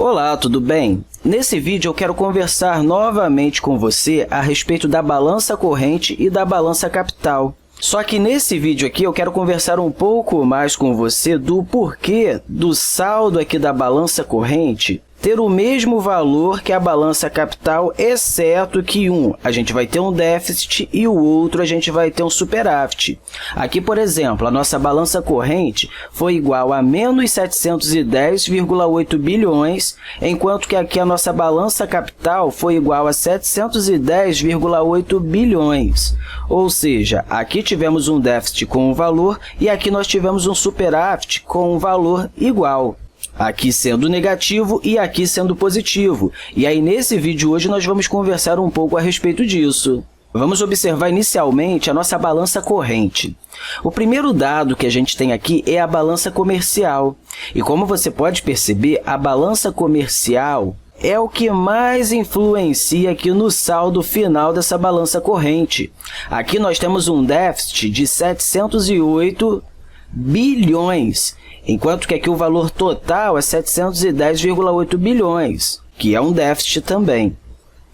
Olá, tudo bem? Nesse vídeo eu quero conversar novamente com você a respeito da balança corrente e da balança capital. Só que nesse vídeo aqui eu quero conversar um pouco mais com você do porquê do saldo aqui da balança corrente ter o mesmo valor que a balança capital, exceto que a gente vai ter um déficit e o outro a gente vai ter um superávit. Aqui, por exemplo, a nossa balança corrente foi igual a menos 710,8 bilhões, enquanto que aqui a nossa balança capital foi igual a 710,8 bilhões. Ou seja, aqui tivemos um déficit com um valor e aqui nós tivemos um superávit com um valor igual. Aqui sendo negativo e aqui sendo positivo. E aí, nesse vídeo hoje, nós vamos conversar um pouco a respeito disso. Vamos observar inicialmente a nossa balança corrente. O primeiro dado que a gente tem aqui é a balança comercial. E como você pode perceber, a balança comercial é o que mais influencia aqui no saldo final dessa balança corrente. Aqui nós temos um déficit de 708 bilhões, enquanto que aqui o valor total é 710,8 bilhões, que é um déficit também.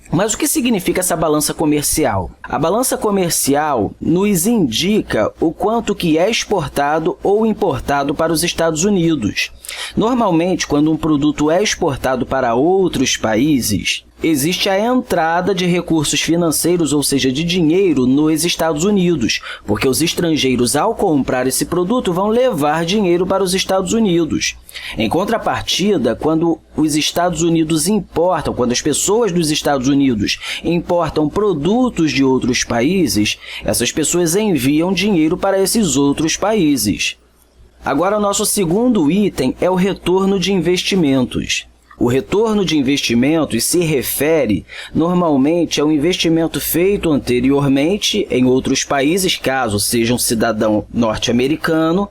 Mas o que significa essa balança comercial? A balança comercial nos indica o quanto que é exportado ou importado para os Estados Unidos. Normalmente, quando um produto é exportado para outros países, existe a entrada de recursos financeiros, ou seja, de dinheiro, nos Estados Unidos, porque os estrangeiros, ao comprar esse produto, vão levar dinheiro para os Estados Unidos. Em contrapartida, quando os Estados Unidos importam, quando as pessoas dos Estados Unidos importam produtos de outros países, essas pessoas enviam dinheiro para esses outros países. Agora, o nosso segundo item é o retorno de investimentos. O retorno de investimentos se refere, normalmente, ao investimento feito anteriormente em outros países, caso seja um cidadão norte-americano.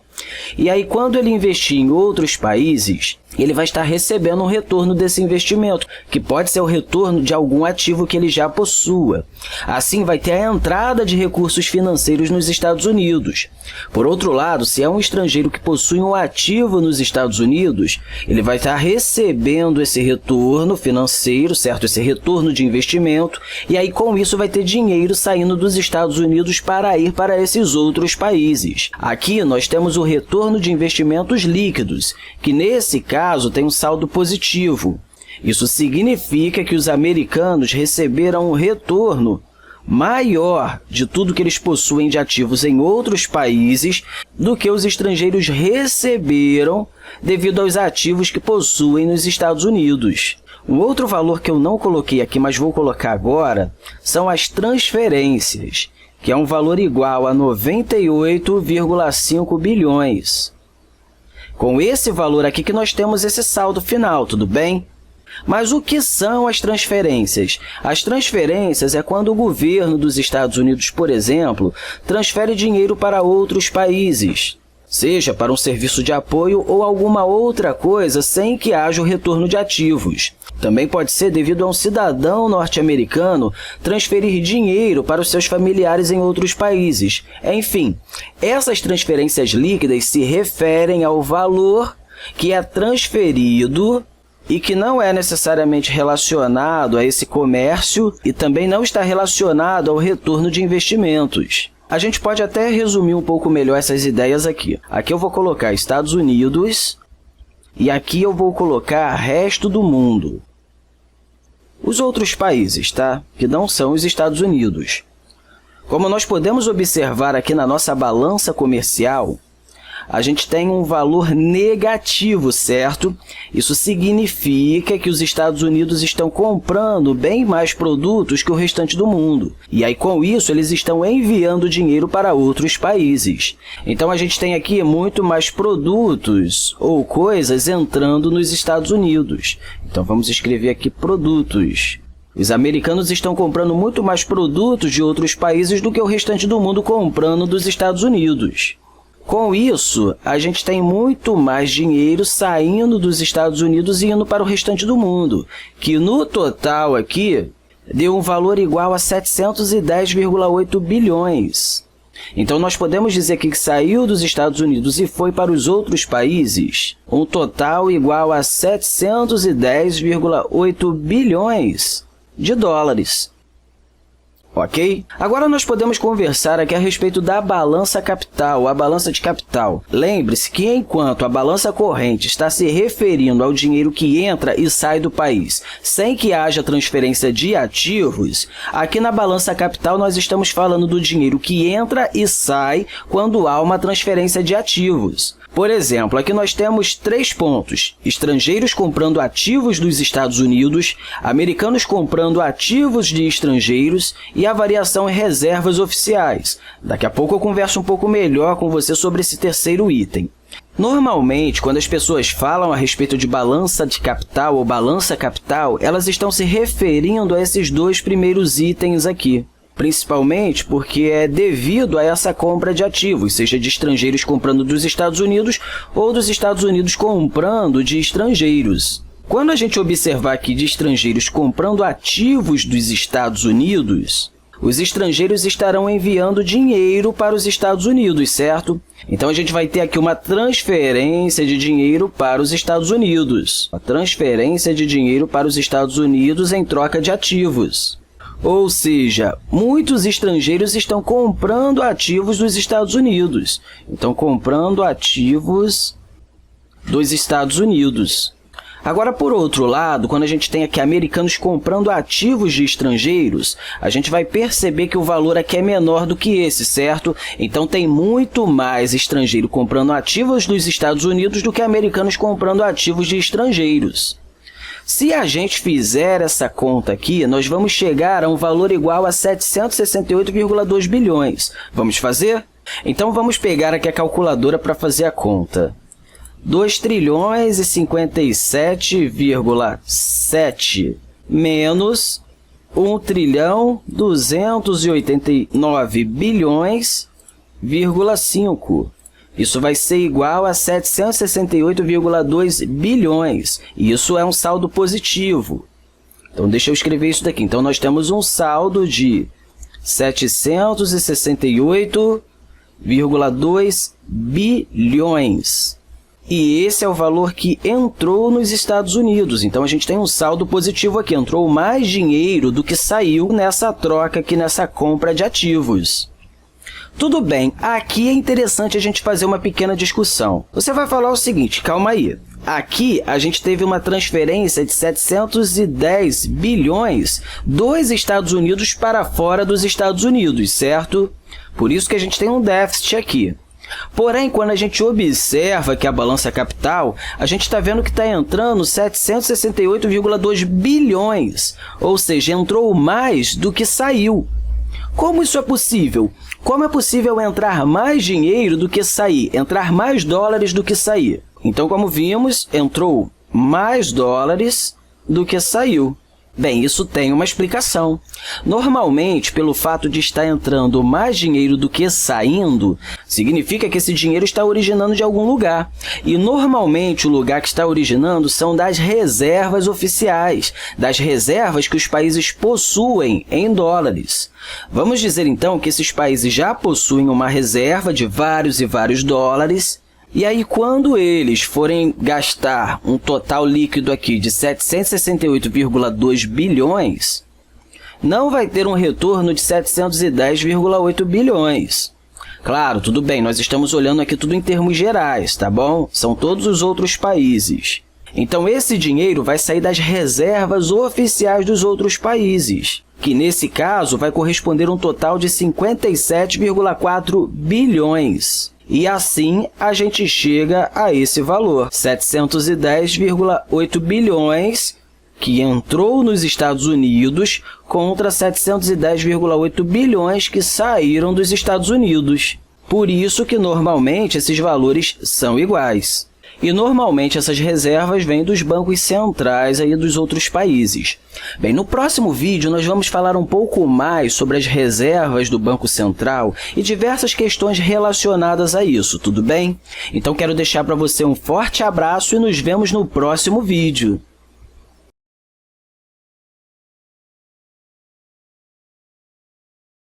E aí, quando ele investir em outros países, ele vai estar recebendo um retorno desse investimento, que pode ser o retorno de algum ativo que ele já possua. Assim, vai ter a entrada de recursos financeiros nos Estados Unidos. Por outro lado, se é um estrangeiro que possui um ativo nos Estados Unidos, ele vai estar recebendo esse retorno financeiro, certo? Esse retorno de investimento, e aí, com isso, vai ter dinheiro saindo dos Estados Unidos para ir para esses outros países. Aqui, nós temos o retorno de investimentos líquidos, que, nesse caso, tem um saldo positivo. Isso significa que os americanos receberam um retorno maior de tudo que eles possuem de ativos em outros países do que os estrangeiros receberam devido aos ativos que possuem nos Estados Unidos. Um outro valor que eu não coloquei aqui, mas vou colocar agora, são as transferências, que é um valor igual a 98,5 bilhões. Com esse valor aqui que nós temos esse saldo final, tudo bem? Mas o que são as transferências? As transferências é quando o governo dos Estados Unidos, por exemplo, transfere dinheiro para outros países, seja para um serviço de apoio ou alguma outra coisa sem que haja o retorno de ativos. Também pode ser devido a um cidadão norte-americano transferir dinheiro para os seus familiares em outros países. Enfim, essas transferências líquidas se referem ao valor que é transferido e que não é necessariamente relacionado a esse comércio e também não está relacionado ao retorno de investimentos. A gente pode até resumir um pouco melhor essas ideias aqui. Aqui eu vou colocar Estados Unidos e aqui eu vou colocar resto do mundo. Os outros países, tá? Que não são os Estados Unidos. Como nós podemos observar aqui na nossa balança comercial, a gente tem um valor negativo, certo? Isso significa que os Estados Unidos estão comprando bem mais produtos que o restante do mundo. E aí, com isso, eles estão enviando dinheiro para outros países. Então, a gente tem aqui muito mais produtos ou coisas entrando nos Estados Unidos. Então, vamos escrever aqui produtos. Os americanos estão comprando muito mais produtos de outros países do que o restante do mundo comprando dos Estados Unidos. Com isso, a gente tem muito mais dinheiro saindo dos Estados Unidos e indo para o restante do mundo, que no total aqui deu um valor igual a 710,8 bilhões. Então, nós podemos dizer aqui que saiu dos Estados Unidos e foi para os outros países um total igual a 710,8 bilhões de dólares. Ok? Agora, nós podemos conversar aqui a respeito da balança capital, a balança de capital. Lembre-se que, enquanto a balança corrente está se referindo ao dinheiro que entra e sai do país, sem que haja transferência de ativos, aqui na balança capital nós estamos falando do dinheiro que entra e sai quando há uma transferência de ativos. Por exemplo, aqui nós temos 3 pontos: estrangeiros comprando ativos dos Estados Unidos, americanos comprando ativos de estrangeiros e a variação em reservas oficiais. Daqui a pouco eu converso um pouco melhor com você sobre esse terceiro item. Normalmente, quando as pessoas falam a respeito de balança de capital ou balança capital, elas estão se referindo a esses 2 primeiros itens aqui. Principalmente porque é devido a essa compra de ativos, seja de estrangeiros comprando dos Estados Unidos ou dos Estados Unidos comprando de estrangeiros. Quando a gente observar aqui de estrangeiros comprando ativos dos Estados Unidos, os estrangeiros estarão enviando dinheiro para os Estados Unidos, certo? Então, a gente vai ter aqui uma transferência de dinheiro para os Estados Unidos. Uma transferência de dinheiro para os Estados Unidos em troca de ativos. Ou seja, muitos estrangeiros estão comprando ativos dos Estados Unidos. Então, comprando ativos dos Estados Unidos. Agora, por outro lado, quando a gente tem aqui americanos comprando ativos de estrangeiros, a gente vai perceber que o valor aqui é menor do que esse, certo? Então, tem muito mais estrangeiro comprando ativos dos Estados Unidos do que americanos comprando ativos de estrangeiros. Se a gente fizer essa conta aqui, nós vamos chegar a um valor igual a 768,2 bilhões. Vamos fazer? Então, vamos pegar aqui a calculadora para fazer a conta. 2.057,7 menos 1.289 bilhões,5. Isso vai ser igual a 768,2 bilhões. E isso é um saldo positivo. Então, deixa eu escrever isso daqui. Então, nós temos um saldo de 768,2 bilhões. E esse é o valor que entrou nos Estados Unidos. Então, a gente tem um saldo positivo aqui. Entrou mais dinheiro do que saiu nessa troca aqui, nessa compra de ativos. Tudo bem, aqui é interessante a gente fazer uma pequena discussão. Você vai falar o seguinte, calma aí. Aqui, a gente teve uma transferência de 710 bilhões dos Estados Unidos para fora dos Estados Unidos, certo? Por isso que a gente tem um déficit aqui. Porém, quando a gente observa aqui a balança capital, a gente está vendo que está entrando 768,2 bilhões, ou seja, entrou mais do que saiu. Como isso é possível? Como é possível entrar mais dinheiro do que sair? Entrar mais dólares do que sair? Então, como vimos, entrou mais dólares do que saiu. Bem, isso tem uma explicação. Normalmente, pelo fato de estar entrando mais dinheiro do que saindo, significa que esse dinheiro está originando de algum lugar. E, normalmente, o lugar que está originando são das reservas oficiais, das reservas que os países possuem em dólares. Vamos dizer, então, que esses países já possuem uma reserva de vários e vários dólares. E aí, quando eles forem gastar um total líquido aqui de 768,2 bilhões, não vai ter um retorno de 710,8 bilhões. Claro, tudo bem, nós estamos olhando aqui tudo em termos gerais, tá bom? São todos os outros países. Então, esse dinheiro vai sair das reservas oficiais dos outros países, que, nesse caso, vai corresponder a um total de 57,4 bilhões. E assim, a gente chega a esse valor, 710,8 bilhões, que entrou nos Estados Unidos contra 710,8 bilhões que saíram dos Estados Unidos. Por isso que, normalmente, esses valores são iguais. E, normalmente, essas reservas vêm dos bancos centrais aí dos outros países. Bem, no próximo vídeo, nós vamos falar um pouco mais sobre as reservas do Banco Central e diversas questões relacionadas a isso, tudo bem? Então, quero deixar para você um forte abraço e nos vemos no próximo vídeo.